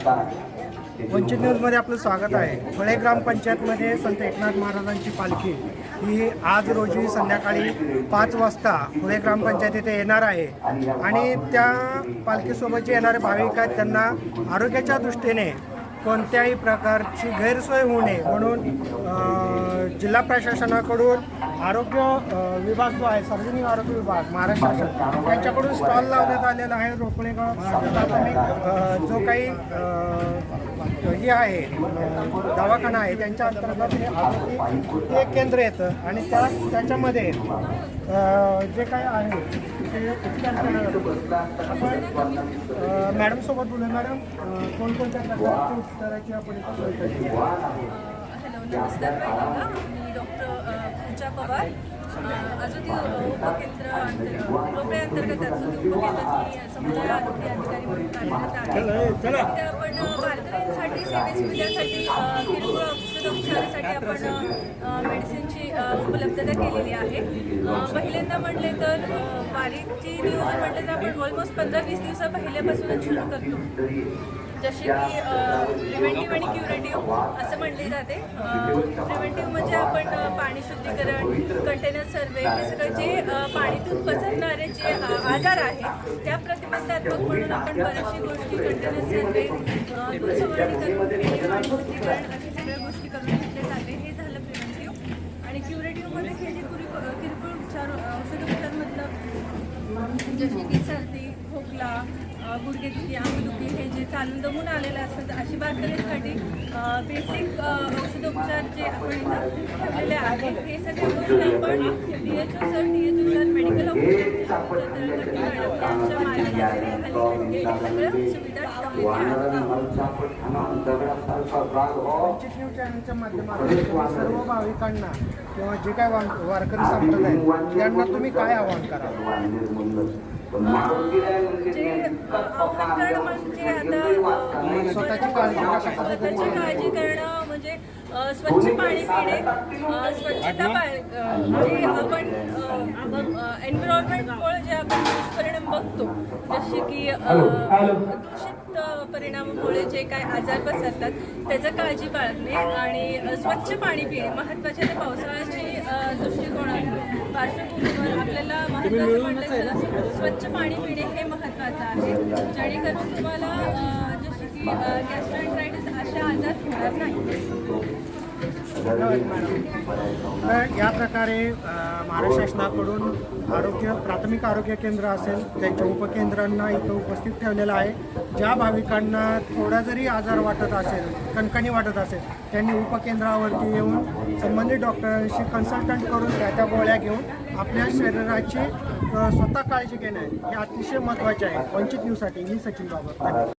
वंचित न्यूजमध्ये आपलं स्वागत आहे। फळे ग्रामपंचायतमध्ये संत एकनाथ महाराजांची पालखी ही आज रोजी संध्याकाळी 5 वाजता फळे ग्रामपंचायत येथे येणार आहे आणि त्या पालखीसोबत जे येणारे भाविक आहेत त्यांना आरोग्याच्या दृष्टीने कोणत्याही प्रकारची गैरसोय होऊ नये म्हणून जिल्हा प्रशासनाकडून आरोग्य विभाग जो आहे, सार्वजनिक आरोग्य विभाग महाराष्ट्र शासन त्यांच्याकडून स्टॉल लावण्यात आलेला आहे। रोपळेगाव प्राथमिक जो काही हे आहे दवाखाना आहे त्यांच्या अंतर्गत हे आरोग्य एक केंद्र येतं आणि त्याच्यामध्ये जे काय आहे ते उपचार केला जातो। आपण मॅडमसोबत बोलू। मॅडम, कोणकोणत्या प्रकारच्या उपचाराची आपण सोय केली आहे? हॅलो, नमस्कार पहिल्यांदा मी डॉक्टर पूजा पवार, आजोती उपकेंद्र रोपळे अंतर्गत आजोती उपकेंद्राची समुदाय आरोग्य अधिकारी म्हणून कार्यरत आहे। तिथे आपण वारकऱ्यांसाठी सेवेसुविधासाठी किरकोळ औषधोपचारासाठी आपण मेडिसिनची उपलब्धता केलेली आहे। पहिल्यांदा म्हटले तर वारीची नियोजन म्हटलं तर आपण ऑलमोस्ट 15-20 दिवसा पहिल्यापासूनच सुरू करतो। जसे की प्रिव्हेंटिव्ह आणि क्युरेटिव्ह असं म्हणले जाते। प्रिव्हेंटिव्ह म्हणजे आपण पाणी शुद्धीकरण, कंटेनर सर्वे, हे सगळं जे पाणीतून पसरणारे जे आजार आहेत त्या प्रतिबंधात्मक म्हणून आपण बऱ्याचशा गोष्टी कंटेनर सर्वे, दूध सवरणीकरण, पाणी शुद्धीकरण अशा सगळ्या गोष्टी करून घेतले जाते। हे झालं प्रिव्हेंटिव्ह। आणि क्युरेटिव्हमध्ये हे जे किरकोळ उपचार औषधोपचारांमधलं जसे की सर्दी, खोकला, गुडघेदुखी, अंगदुखी हे जे चालून दमून आलेलं असतात अशी वारकऱ्यांसाठी बेसिक औषधोपचार जे आपण इथं ठेवलेले आहेत हे सगळे गोष्टी आपण DHO सर मेडिकल ऑफिसर यांच्या मार्गदर्शनाखाली हे सगळ्या सुविधा ठेवलेल्या आहेत। वंचित न्यूज चॅनलच्या माध्यमातून सर्व भाविकांना किंवा जे काय वारकरी संप्रदाय त्यांना तुम्ही काय आवाहन कराल? जे आव्हान म्हणजे आता स्वतःची काळजी करणं म्हणजे स्वच्छ पाणी पिणे, स्वच्छता जे आपण एन्व्हायरमेंटमुळे जे आपण दुष्परिणाम बघतो जसे की दूषित परिणामामुळे जे काय आजार पसरतात त्याचं काळजी बाळगणे आणि स्वच्छ पाणी पिणे महत्त्वाचे। ते पावसाळ्याची दृष्टिकोनातून पार्श्वभूमीवर आपल्याला महत्त्वाचं म्हटलं तर स्वच्छ पाणी पिणे हे महत्त्वाचं आहे, जेणेकरून तुम्हाला जसे की गॅस्ट्रोएंटरायटिस अशा आजार होणार नाही। तर या प्रकारे महाराष्ट्र शासनाकडून प्राथमिक आरोग्य केंद्र असेल त्यांच्या उपकेंद्रांना इथं उपस्थित ठेवलेलं आहे। ज्या भाविकांना थोडा जरी आजार वाटत असेल, कणकणी वाटत असेल, त्यांनी उपकेंद्रावरती येऊन संबंधित डॉक्टरांशी कन्सल्टंट करून त्या गोळ्या घेऊन आपल्या शरीराची स्वतः काळजी घेणे हे अतिशय महत्त्वाचे आहे। वंचित न्यूजसाठी मी सचिन बाबर।